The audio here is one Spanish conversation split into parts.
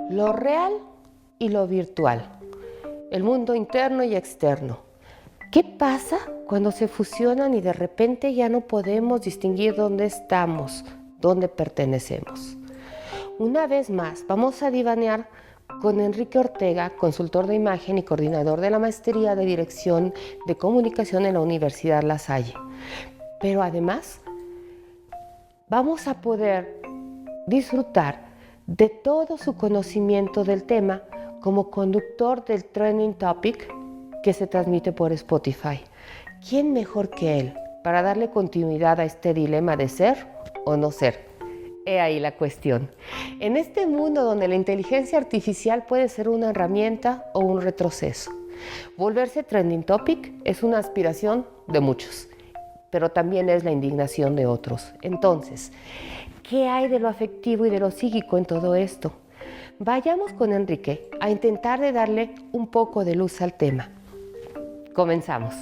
Lo real y lo virtual, el mundo interno y externo. ¿Qué pasa cuando se fusionan y de repente ya no podemos distinguir dónde estamos, dónde pertenecemos? Una vez más, vamos a divanear con Enrique Ortega, consultor de imagen y coordinador de la Maestría de Dirección de Comunicación en la Universidad La Salle. Pero además, vamos a poder disfrutar de todo su conocimiento del tema como conductor del Trending Topic que se transmite por Spotify. ¿Quién mejor que él para darle continuidad a este dilema de ser o no ser? He ahí la cuestión. En este mundo donde la inteligencia artificial puede ser una herramienta o un retroceso, volverse Trending Topic es una aspiración de muchos, pero también es la indignación de otros. Entonces, ¿qué hay de lo afectivo y de lo psíquico en todo esto? Vayamos con Enrique a intentar de darle un poco de luz al tema. Comenzamos.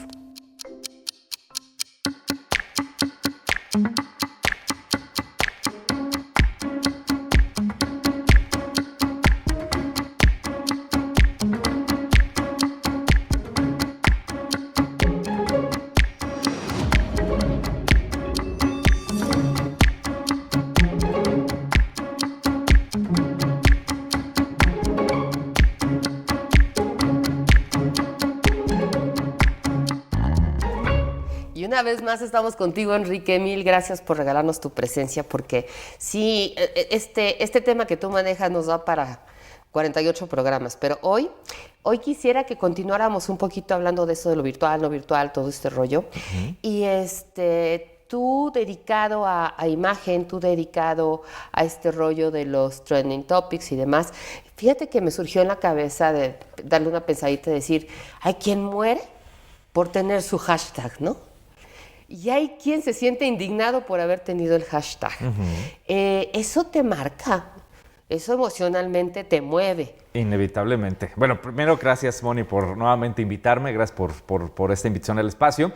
Una vez más estamos contigo, Enrique. Mil gracias por regalarnos tu presencia, porque sí, este tema que tú manejas nos da para 48 programas, pero hoy quisiera que continuáramos un poquito hablando de eso de lo virtual, no virtual, todo este rollo. Y tú dedicado a imagen, tú dedicado a este rollo de los trending topics y demás, fíjate que me surgió en la cabeza de darle una pensadita y decir, hay quien muere por tener su hashtag, ¿no? Y hay quien se siente indignado por haber tenido el hashtag. Eso te marca, eso emocionalmente te mueve. Inevitablemente. Bueno, primero gracias, Moni, por nuevamente invitarme, gracias por esta invitación al espacio.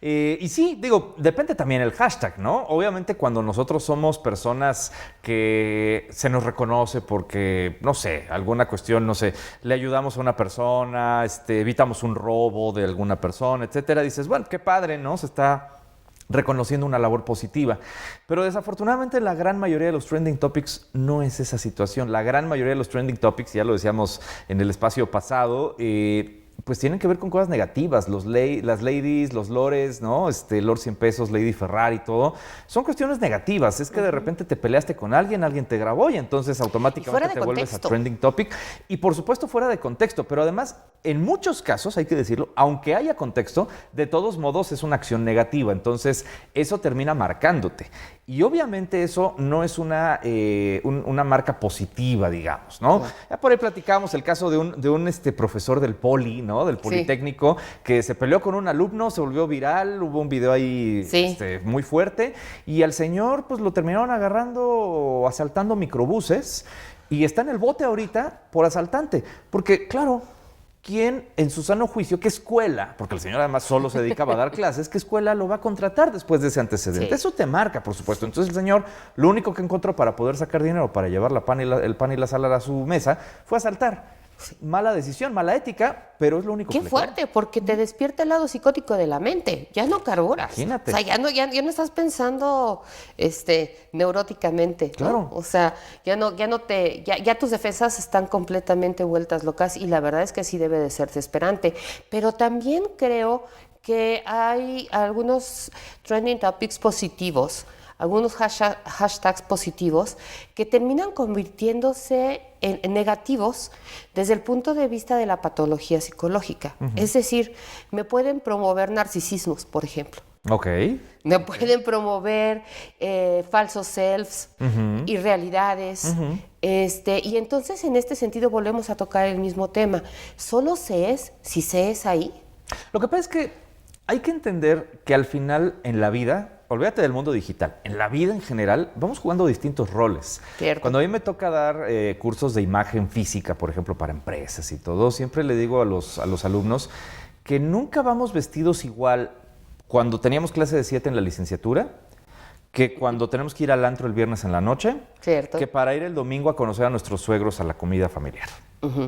Y sí, digo, depende también el hashtag, ¿no? Obviamente cuando nosotros somos personas que se nos reconoce porque, no sé, alguna cuestión, no sé, le ayudamos a una persona, evitamos un robo de alguna persona, etcétera, dices, bueno, qué padre, ¿no? Se está reconociendo una labor positiva. Pero desafortunadamente la gran mayoría de los trending topics no es esa situación. La gran mayoría de los trending topics, ya lo decíamos en el espacio pasado, pues tienen que ver con cosas negativas. Las ladies, los lores, ¿no? Lord 100 pesos, Lady Ferrari, todo. Son cuestiones negativas. Es que de repente te peleaste con alguien te grabó y entonces automáticamente te vuelves a trending topic. Y por supuesto fuera de contexto. Pero además, en muchos casos, hay que decirlo, aunque haya contexto, de todos modos es una acción negativa. Entonces, eso termina marcándote. Y obviamente eso no es una marca positiva, digamos, ¿no? Claro. Ya por ahí platicábamos el caso de un profesor del Poli, ¿no? Del Politécnico, sí, que se peleó con un alumno, se volvió viral, hubo un video ahí sí, muy fuerte, y al señor pues lo terminaron agarrando, asaltando microbuses, y está en el bote ahorita por asaltante, porque claro, ¿quién en su sano juicio, qué escuela, porque el señor además solo se dedicaba a dar clases, qué escuela lo va a contratar después de ese antecedente? Sí. Eso te marca, por supuesto. Entonces el señor lo único que encontró para poder sacar dinero, para llevar el pan y la sal a su mesa, fue asaltar. Mala decisión, mala ética, pero es lo único que Qué fuerte, porque te despierta el lado psicótico de la mente. Ya no carburas. Imagínate. O sea, ya no estás pensando neuróticamente, ¿no? Claro. O sea, ya tus defensas están completamente vueltas locas y la verdad es que sí debe de ser desesperante. Pero también creo que hay algunos trending topics positivos, algunos hashtags positivos que terminan convirtiéndose en negativos desde el punto de vista de la patología psicológica. Es decir, me pueden promover narcisismos, por ejemplo. Ok. Me pueden promover falsos selves, irrealidades. Y entonces, en este sentido, volvemos a tocar el mismo tema. ¿Solo se es si se es ahí? Lo que pasa es que hay que entender que al final en la vida, olvídate del mundo digital, en la vida en general vamos jugando distintos roles. Cierto. Cuando a mí me toca dar cursos de imagen física, por ejemplo, para empresas y todo, siempre le digo a los alumnos que nunca vamos vestidos igual cuando teníamos clase de 7 en la licenciatura que cuando tenemos que ir al antro el viernes en la noche, Cierto. que para ir el domingo a conocer a nuestros suegros a la comida familiar.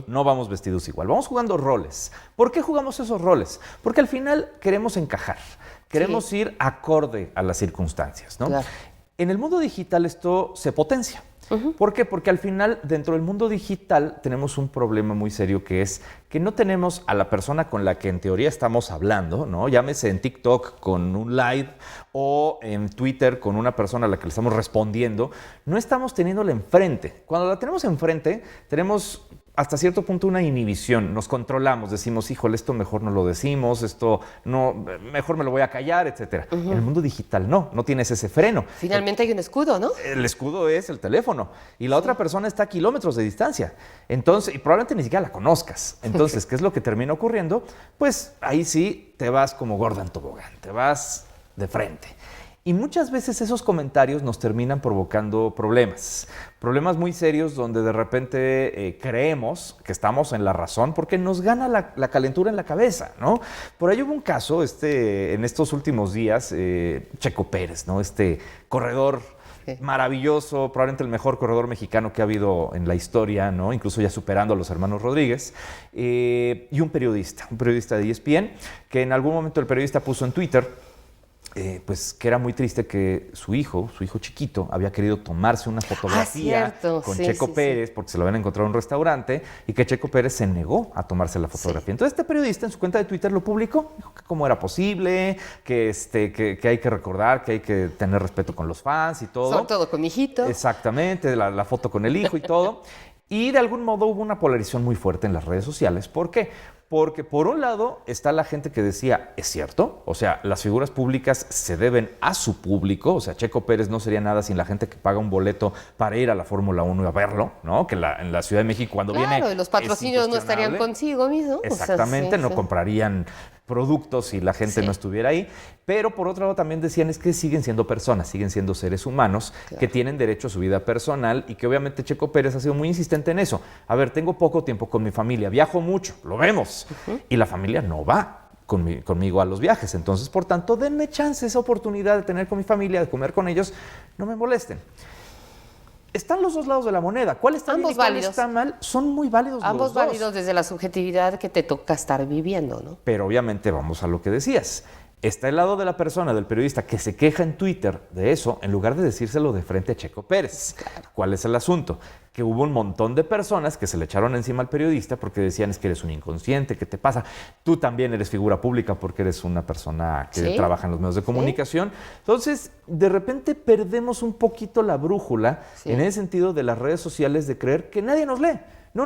No vamos vestidos igual, vamos jugando roles. ¿Por qué jugamos esos roles? Porque al final queremos encajar, queremos ir acorde a las circunstancias, ¿no? Claro. En el mundo digital esto se potencia. ¿Por qué? Porque al final, dentro del mundo digital, tenemos un problema muy serio que es que no tenemos a la persona con la que en teoría estamos hablando, ¿no? Llámese en TikTok con un live o en Twitter con una persona a la que le estamos respondiendo, no estamos teniéndola enfrente. Cuando la tenemos enfrente, tenemos hasta cierto punto una inhibición, nos controlamos, decimos, híjole, esto mejor no lo decimos, esto no, mejor me lo voy a callar, etcétera. En el mundo digital no tienes ese freno. Finalmente hay un escudo, ¿no? El escudo es el teléfono y la otra persona está a kilómetros de distancia. Entonces, y probablemente ni siquiera la conozcas. Entonces, ¿qué es lo que termina ocurriendo? Pues ahí sí te vas como gorda en tobogán, te vas de frente. Y muchas veces esos comentarios nos terminan provocando problemas muy serios donde de repente creemos que estamos en la razón porque nos gana la calentura en la cabeza, ¿no? Por ahí hubo un caso en estos últimos días, Checo Pérez, ¿no? Este corredor maravilloso, probablemente el mejor corredor mexicano que ha habido en la historia, ¿no? Incluso ya superando a los hermanos Rodríguez, y un periodista de ESPN, que en algún momento el periodista puso en Twitter pues que era muy triste que su hijo chiquito, había querido tomarse una fotografía con Checo Pérez porque se lo habían encontrado en un restaurante y que Checo Pérez se negó a tomarse la fotografía. Entonces este periodista en su cuenta de Twitter lo publicó, dijo que cómo era posible, que hay que recordar, que hay que tener respeto con los fans y todo. Sobre todo con mi hijito. Exactamente, la foto con el hijo y todo. Y de algún modo hubo una polarización muy fuerte en las redes sociales. ¿Por qué? Porque por un lado está la gente que decía, es cierto, o sea, las figuras públicas se deben a su público, o sea, Checo Pérez no sería nada sin la gente que paga un boleto para ir a la Fórmula 1 y a verlo, ¿no? Que en la Ciudad de México cuando viene... Claro, y los patrocinios no estarían consigo mismo. Exactamente, o sea, no comprarían productos si la gente no estuviera ahí, pero por otro lado también decían es que siguen siendo personas, siguen siendo seres humanos que tienen derecho a su vida personal y que obviamente Checo Pérez ha sido muy insistente en eso. A ver, tengo poco tiempo con mi familia, viajo mucho, lo vemos, y la familia no va conmigo a los viajes, entonces por tanto denme chance, esa oportunidad de tener con mi familia, de comer con ellos, no me molesten. Están los dos lados de la moneda. ¿Cuál está bien y cuál está mal? Son muy válidos los dos. Ambos válidos desde la subjetividad que te toca estar viviendo, ¿no? Pero obviamente vamos a lo que decías. Está el lado de la persona, del periodista, que se queja en Twitter de eso, en lugar de decírselo de frente a Checo Pérez. Claro. ¿Cuál es el asunto? Que hubo un montón de personas que se le echaron encima al periodista porque decían es que eres un inconsciente, ¿qué te pasa? Tú también eres figura pública porque eres una persona que trabaja en los medios de comunicación. Entonces, de repente perdemos un poquito la brújula en ese sentido de las redes sociales de creer que nadie nos lee. No.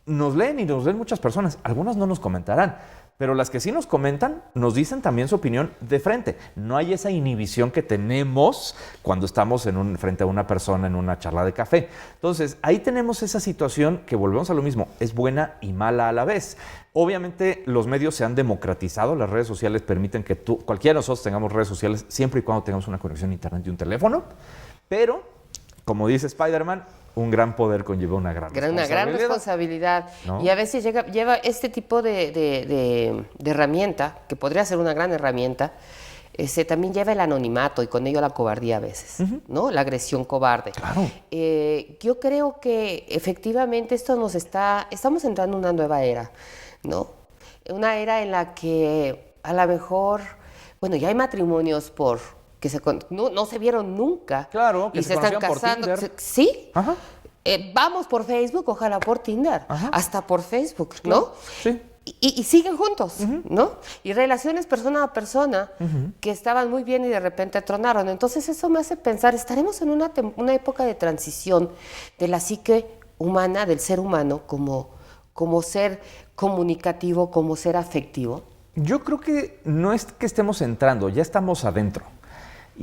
Nos leen y nos leen muchas personas. Algunas no nos comentarán. Pero las que sí nos comentan, nos dicen también su opinión de frente. No hay esa inhibición que tenemos cuando estamos frente a una persona en una charla de café. Entonces, ahí tenemos esa situación que volvemos a lo mismo, es buena y mala a la vez. Obviamente, los medios se han democratizado, las redes sociales permiten que cualquiera de nosotros tengamos redes sociales siempre y cuando tengamos una conexión a internet y un teléfono, pero, como dice Spider-Man, un gran poder conlleva una gran responsabilidad. Una gran responsabilidad. ¿No? Y a veces lleva este tipo de herramienta, que podría ser una gran herramienta, también lleva el anonimato y con ello la cobardía a veces, ¿no? La agresión cobarde. Claro. Yo creo que efectivamente estamos entrando en una nueva era, ¿no? Una era en la que a lo mejor, bueno, ya hay matrimonios que no se vieron nunca. Claro, que y se están casando. Por Tinder. Sí. Ajá. Vamos por Facebook, ojalá por Tinder, hasta por Facebook, ¿no? Claro. Sí. Y siguen juntos, ¿no? Y relaciones persona a persona que estaban muy bien y de repente tronaron. Entonces eso me hace pensar, ¿estaremos en una época de transición de la psique humana, del ser humano, como ser comunicativo, como ser afectivo? Yo creo que no es que estemos entrando, ya estamos adentro.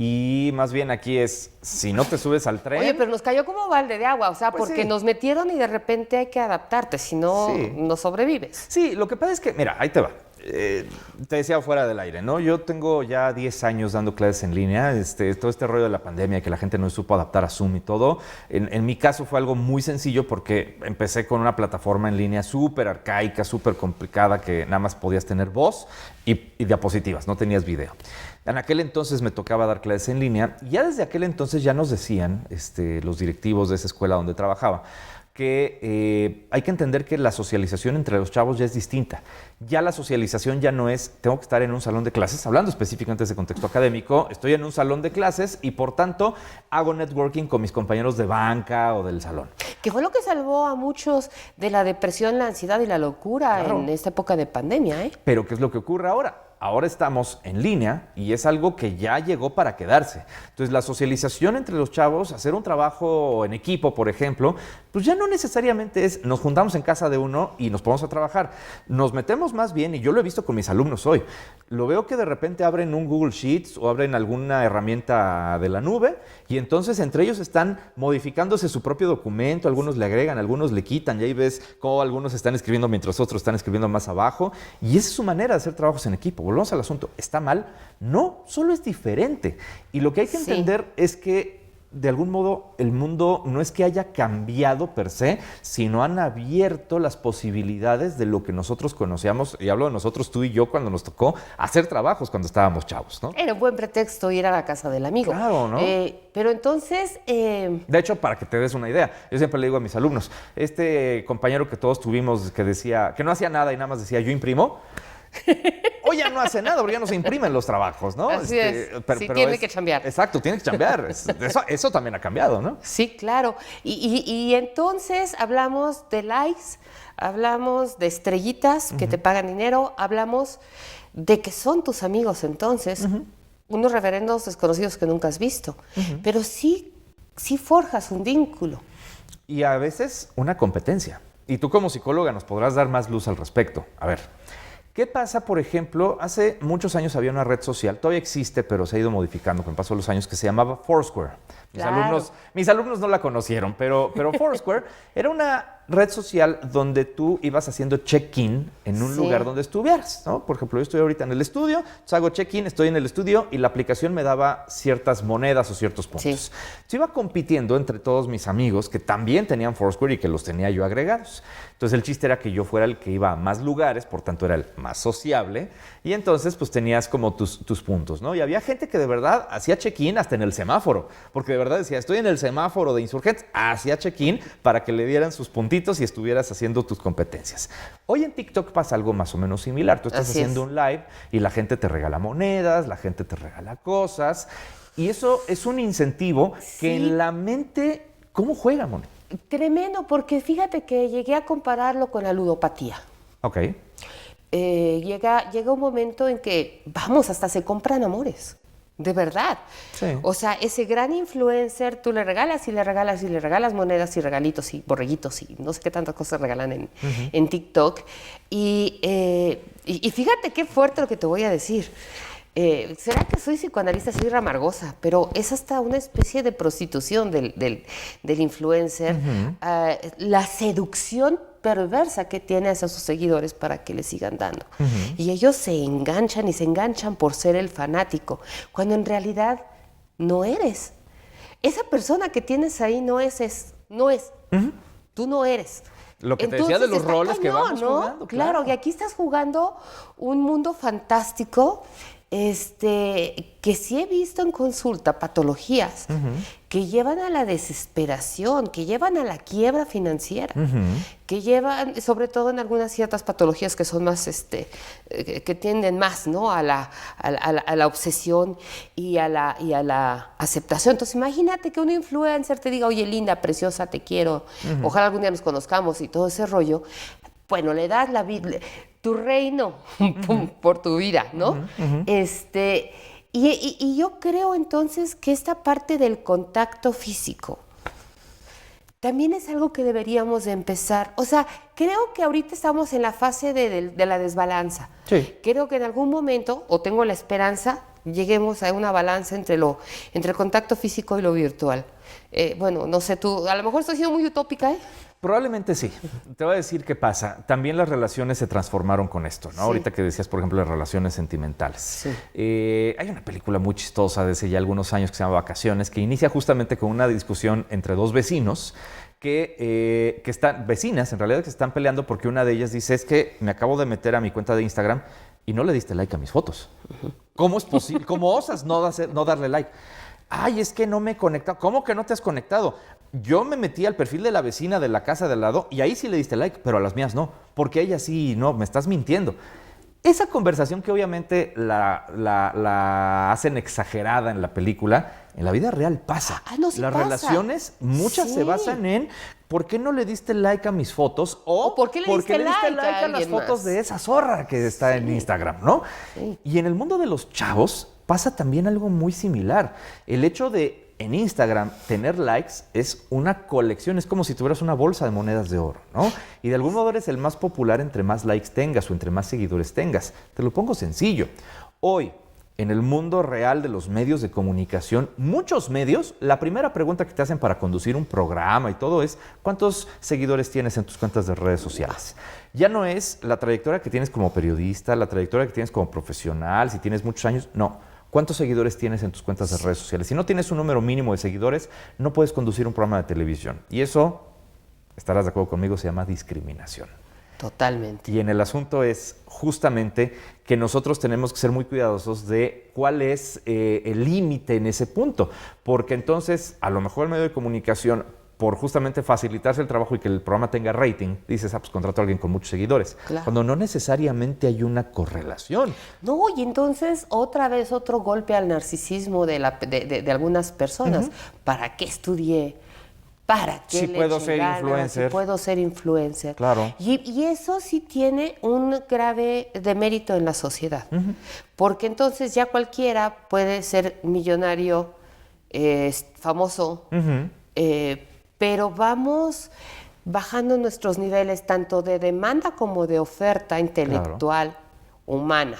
Y más bien aquí es, si no te subes al tren... Oye, pero nos cayó como balde de agua, o sea, pues porque nos metieron y de repente hay que adaptarte, si no, no sobrevives. Sí, lo que pasa es que, mira, ahí te va. te decía fuera del aire, ¿no? Yo tengo ya 10 años dando clases en línea, todo este rollo de la pandemia, que la gente no supo adaptar a Zoom y todo. En mi caso fue algo muy sencillo porque empecé con una plataforma en línea súper arcaica, súper complicada, que nada más podías tener voz y diapositivas, no tenías video. En aquel entonces me tocaba dar clases en línea y ya desde aquel entonces ya nos decían los directivos de esa escuela donde trabajaba que hay que entender que la socialización entre los chavos ya es distinta. Ya la socialización ya no es, tengo que estar en un salón de clases, hablando específicamente de ese contexto académico, estoy en un salón de clases y por tanto hago networking con mis compañeros de banca o del salón. Que fue lo que salvó a muchos de la depresión, la ansiedad y la locura Claro. en esta época de pandemia, ¿eh? Pero ¿qué es lo que ocurre ahora? Ahora estamos en línea y es algo que ya llegó para quedarse. Entonces, la socialización entre los chavos, hacer un trabajo en equipo, por ejemplo, pues ya no necesariamente es nos juntamos en casa de uno y nos ponemos a trabajar. Nos metemos más bien, y yo lo he visto con mis alumnos hoy, lo veo que de repente abren un Google Sheets o abren alguna herramienta de la nube y entonces entre ellos están modificándose su propio documento, algunos le agregan, algunos le quitan y ahí ves cómo algunos están escribiendo mientras otros están escribiendo más abajo y esa es su manera de hacer trabajos en equipo. Volvemos al asunto, ¿está mal? No, solo es diferente. Y lo que hay que entender es que de algún modo el mundo no es que haya cambiado per se, sino han abierto las posibilidades de lo que nosotros conocíamos, y hablo de nosotros, tú y yo, cuando nos tocó hacer trabajos cuando estábamos chavos, ¿no? Era un buen pretexto ir a la casa del amigo. Claro, ¿no? Pero entonces... De hecho, para que te des una idea, yo siempre le digo a mis alumnos, este compañero que todos tuvimos que decía, que no hacía nada y nada más decía, yo imprimo, hoy ya no hace nada, porque ya no se imprimen los trabajos, ¿no? Así es. Sí, tiene que chambear. Exacto, tiene que chambear. Eso también ha cambiado, ¿no? Sí, claro. Y entonces hablamos de likes, hablamos de estrellitas que te pagan dinero, hablamos de que son tus amigos entonces, unos reverendos desconocidos que nunca has visto, pero sí forjas un vínculo. Y a veces una competencia. Y tú como psicóloga nos podrás dar más luz al respecto. A ver, ¿qué pasa, por ejemplo? Hace muchos años había una red social, todavía existe, pero se ha ido modificando con el paso de los años, que se llamaba Foursquare. Claro. Mis alumnos no la conocieron, pero Foursquare era una red social donde tú ibas haciendo check-in en un lugar donde estuvieras, ¿no? Por ejemplo, yo estoy ahorita en el estudio, entonces hago check-in, estoy en el estudio y la aplicación me daba ciertas monedas o ciertos puntos. Yo iba compitiendo entre todos mis amigos que también tenían Foursquare y que los tenía yo agregados. Entonces el chiste era que yo fuera el que iba a más lugares, por tanto era el más sociable y entonces pues tenías como tus puntos, ¿no? Y había gente que de verdad hacía check-in hasta en el semáforo, porque de verdad decía, estoy en el semáforo de Insurgentes, hacía check-in para que le dieran sus puntitos y estuvieras haciendo tus competencias. Hoy en TikTok pasa algo más o menos similar. Tú estás haciendo un live y la gente te regala monedas, la gente te regala cosas y eso es un incentivo que en la mente, ¿cómo juega, Moni? Tremendo, porque fíjate que llegué a compararlo con la ludopatía. Ok. Llega un momento en que, vamos, hasta se compran amores. De verdad. Sí. O sea, ese gran influencer, tú le regalas y le regalas y le regalas monedas y regalitos y borreguitos y no sé qué tantas cosas regalan en TikTok. Y fíjate qué fuerte lo que te voy a decir. ¿Será que soy psicoanalista? Soy ramargosa, pero es hasta una especie de prostitución del influencer. La seducción perversa que tiene hacia sus seguidores para que le sigan dando. Y ellos se enganchan por ser el fanático, cuando en realidad no eres. Esa persona que tienes ahí no es. Tú no eres. Lo que te decía de los roles que vamos jugando. Claro, y aquí estás jugando un mundo fantástico, que sí he visto en consulta patologías que llevan a la desesperación, que llevan a la quiebra financiera, que llevan, sobre todo en algunas ciertas patologías que son más, que tienden más, ¿no? a la obsesión y a la aceptación. Entonces imagínate que un influencer te diga, oye, linda, preciosa, te quiero, ojalá algún día nos conozcamos y todo ese rollo. Bueno, le das tu reino por tu vida, ¿no? Y yo creo entonces que esta parte del contacto físico también es algo que deberíamos de empezar. O sea, creo que ahorita estamos en la fase de la desbalanza. Sí. Creo que en algún momento, o tengo la esperanza, lleguemos a una balanza entre el contacto físico y lo virtual. Bueno, no sé tú, a lo mejor estoy siendo muy utópica, ¿eh? Probablemente sí. Te voy a decir qué pasa. También las relaciones se transformaron con esto, ¿no? Sí. Ahorita que decías, por ejemplo, las relaciones sentimentales. Sí. Hay una película muy chistosa de hace ya algunos años que se llama Vacaciones, que inicia justamente con una discusión entre dos vecinos que están, vecinas en realidad, que se están peleando porque una de ellas dice, es que me acabo de meter a mi cuenta de Instagram y no le diste like a mis fotos. ¿Cómo es posible? ¿Cómo osas no darle like? Ay, es que no me he conectado. ¿Cómo que no te has conectado? Yo me metí al perfil de la vecina de la casa de al lado y ahí sí le diste like, pero a las mías no, porque a ella sí, no, me estás mintiendo. Esa conversación que obviamente la hacen exagerada en la película, en la vida real pasa. No, sí Las pasa. relaciones, muchas se basan en ¿por qué no le diste like a mis fotos? O ¿por qué le diste like a like las alguien fotos más? de esa zorra que está en Instagram, ¿no? Sí. Y en el mundo de los chavos pasa también algo muy similar. El hecho de en Instagram tener likes es una colección, es como si tuvieras una bolsa de monedas de oro, ¿no? Y de algún modo eres el más popular entre más likes tengas o entre más seguidores tengas. Te lo pongo sencillo. Hoy, en el mundo real de los medios de comunicación, muchos medios, la primera pregunta que te hacen para conducir un programa y todo es ¿cuántos seguidores tienes en tus cuentas de redes sociales? Ya no es la trayectoria que tienes como periodista, la trayectoria que tienes como profesional, si tienes muchos años, no. ¿Cuántos seguidores tienes en tus cuentas de redes sociales? Si no tienes un número mínimo de seguidores, no puedes conducir un programa de televisión. Y eso, estarás de acuerdo conmigo, se llama discriminación. Totalmente. Y en el asunto es justamente que nosotros tenemos que ser muy cuidadosos de cuál es el límite en ese punto. Porque entonces, a lo mejor el medio de comunicación, por justamente facilitarse el trabajo y que el programa tenga rating, dices, pues contrato a alguien con muchos seguidores. Claro. Cuando no necesariamente hay una correlación. No, y entonces otra vez otro golpe al narcisismo de algunas personas. ¿Para qué estudié? ¿Para qué Si le puedo eché ser ganas? influencer. Si puedo ser influencer. Claro. Y eso sí tiene un grave demérito en la sociedad. Porque entonces ya cualquiera puede ser millonario, famoso, pero vamos bajando nuestros niveles tanto de demanda como de oferta intelectual humana,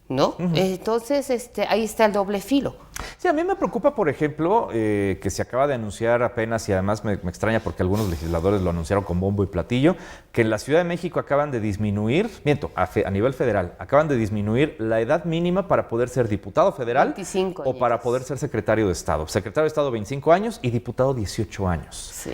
¿no? Entonces, ahí está el doble filo. Sí, a mí me preocupa, por ejemplo, que se acaba de anunciar apenas, y además me extraña porque algunos legisladores lo anunciaron con bombo y platillo, que en la Ciudad de México acaban de disminuir, a nivel federal, acaban de disminuir la edad mínima para poder ser diputado federal 25 o para añitos. poder ser secretario de Estado. Secretario de Estado 25 años y diputado 18 años. Sí.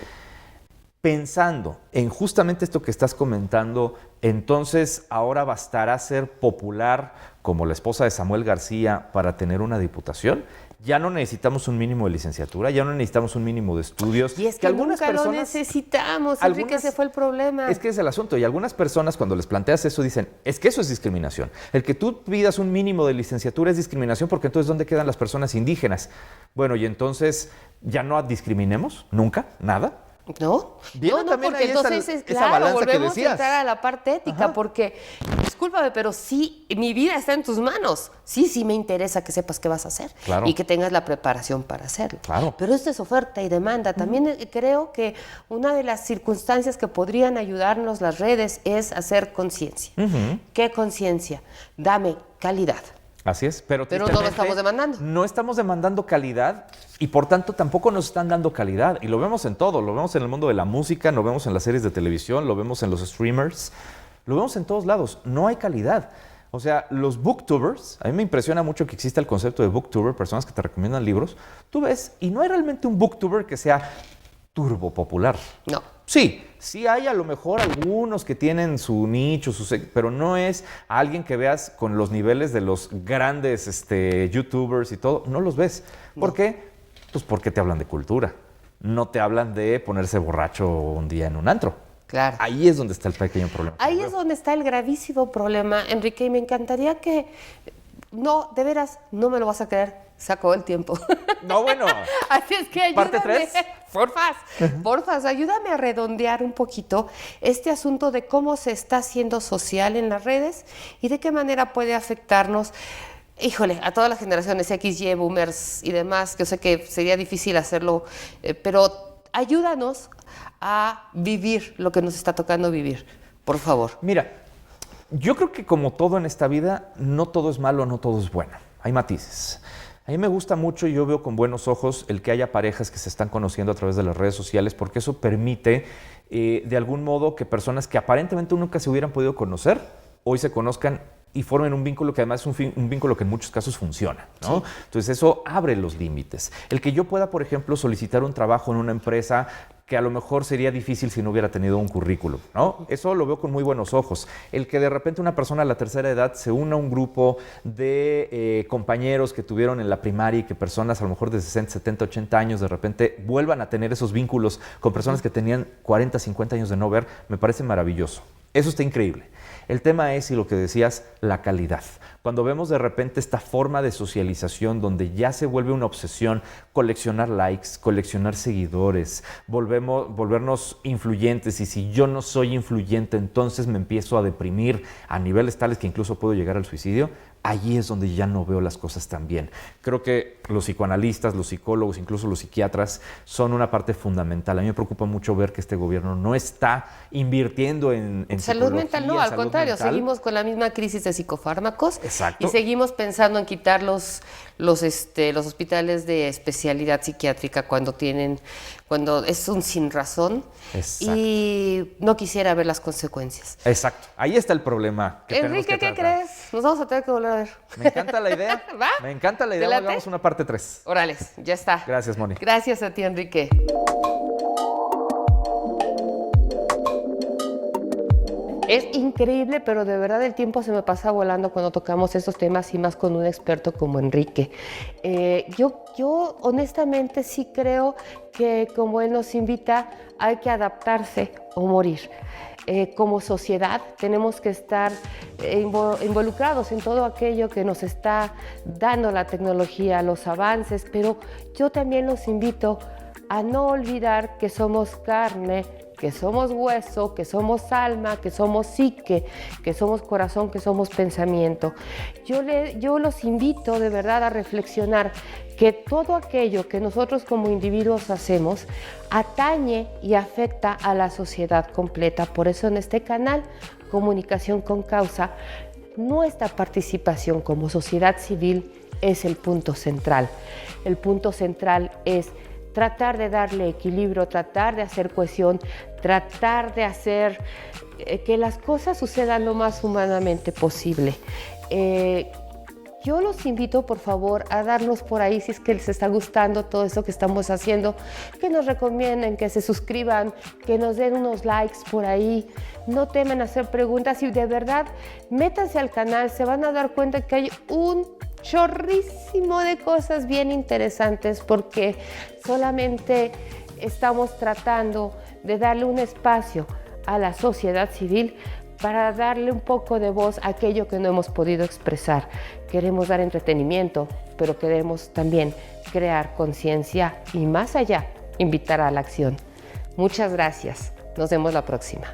Pensando en justamente esto que estás comentando, entonces ahora bastará ser popular como la esposa de Samuel García para tener una diputación. Ya no necesitamos un mínimo de licenciatura, ya no necesitamos un mínimo de estudios. Y es que nunca lo necesitamos, Enrique, ese fue el problema. Es que es el asunto, y algunas personas cuando les planteas eso dicen, es que eso es discriminación. El que tú pidas un mínimo de licenciatura es discriminación porque entonces ¿dónde quedan las personas indígenas? Bueno, y entonces ya no discriminemos, nunca, nada. ¿No? Viene No, también porque ahí esa entonces, balanza que volvemos a decías. entrar a la parte ética, porque, discúlpame, pero sí, mi vida está en tus manos. Sí me interesa que sepas qué vas a hacer Claro. y que tengas la preparación para hacerlo. Claro. Pero esto es oferta y demanda. También creo que una de las circunstancias que podrían ayudarnos las redes es hacer conciencia. ¿Qué conciencia? Dame calidad. Así es, pero no lo tristemente, estamos demandando. No estamos demandando calidad y por tanto tampoco nos están dando calidad. Y lo vemos en todo, lo vemos en el mundo de la música, lo vemos en las series de televisión, lo vemos en los streamers, lo vemos en todos lados. No hay calidad. O sea, los booktubers, a mí me impresiona mucho que exista el concepto de booktuber, personas que te recomiendan libros. Tú ves, y no hay realmente un booktuber que sea turbo popular. No. Sí hay a lo mejor algunos que tienen su nicho, pero no es alguien que veas con los niveles de los grandes youtubers y todo, no los ves. ¿Por qué? Pues porque te hablan de cultura, no te hablan de ponerse borracho un día en un antro. Claro. Ahí es donde está el pequeño problema. Ahí es donde está el gravísimo problema, Enrique, y me encantaría que... No, de veras, no me lo vas a creer. Se acabó el tiempo. No, bueno. Así es que ayúdame. ¿Parte 3? Porfas, ayúdame a redondear un poquito este asunto de cómo se está haciendo social en las redes y de qué manera puede afectarnos, híjole, a todas las generaciones X, Y, boomers y demás. Yo sé que sería difícil hacerlo, pero ayúdanos a vivir lo que nos está tocando vivir, por favor. Mira, yo creo que como todo en esta vida, no todo es malo, no todo es bueno. Hay matices. A mí me gusta mucho y yo veo con buenos ojos el que haya parejas que se están conociendo a través de las redes sociales porque eso permite de algún modo que personas que aparentemente nunca se hubieran podido conocer, hoy se conozcan y formen un vínculo que además es un vínculo que en muchos casos funciona, ¿no? Sí. Entonces eso abre los límites. El que yo pueda, por ejemplo, solicitar un trabajo en una empresa que a lo mejor sería difícil si no hubiera tenido un currículum, ¿no? Eso lo veo con muy buenos ojos. El que de repente una persona a la tercera edad se una a un grupo de compañeros que tuvieron en la primaria y que personas a lo mejor de 60, 70, 80 años de repente vuelvan a tener esos vínculos con personas que tenían 40, 50 años de no ver, me parece maravilloso. Eso está increíble. El tema es, y lo que decías, la calidad. Cuando vemos de repente esta forma de socialización donde ya se vuelve una obsesión coleccionar likes, coleccionar seguidores, volvernos influyentes, y si yo no soy influyente, entonces me empiezo a deprimir a niveles tales que incluso puedo llegar al suicidio, allí es donde ya no veo las cosas tan bien. Creo que los psicoanalistas, los psicólogos, incluso los psiquiatras son una parte fundamental. A mí me preocupa mucho ver que este gobierno no está invirtiendo en salud mental, no, al contrario, seguimos con la misma crisis de psicofármacos. Exacto. Y seguimos pensando en quitar los hospitales de especialidad psiquiátrica cuando es un sin razón. Exacto. Y no quisiera ver las consecuencias. Exacto, ahí está el problema. Enrique, ¿qué crees? Nos vamos a tener que volver a ver. Me encanta la idea. ¿Va? Me encanta la idea. Hagamos una parte 3. Órales, ya está. Gracias, Moni. Gracias a ti, Enrique. Es increíble, pero de verdad el tiempo se me pasa volando cuando tocamos estos temas y más con un experto como Enrique. Yo honestamente sí creo que como él nos invita hay que adaptarse o morir. Como sociedad tenemos que estar involucrados en todo aquello que nos está dando la tecnología, los avances, pero yo también los invito a no olvidar que somos carne, que somos hueso, que somos alma, que somos psique, que somos corazón, que somos pensamiento. Yo los invito de verdad a reflexionar que todo aquello que nosotros como individuos hacemos atañe y afecta a la sociedad completa. Por eso en este canal, Comunicación con Causa, nuestra participación como sociedad civil es el punto central. El punto central es tratar de darle equilibrio, tratar de hacer cohesión, tratar de hacer que las cosas sucedan lo más humanamente posible. Yo los invito, por favor, a darnos por ahí, si es que les está gustando todo eso que estamos haciendo, que nos recomienden, que se suscriban, que nos den unos likes por ahí. No teman hacer preguntas y de verdad, métanse al canal, se van a dar cuenta que hay un chorrísimo de cosas bien interesantes porque solamente estamos tratando de darle un espacio a la sociedad civil para darle un poco de voz a aquello que no hemos podido expresar. Queremos dar entretenimiento, pero queremos también crear conciencia y más allá, invitar a la acción. Muchas gracias. Nos vemos la próxima.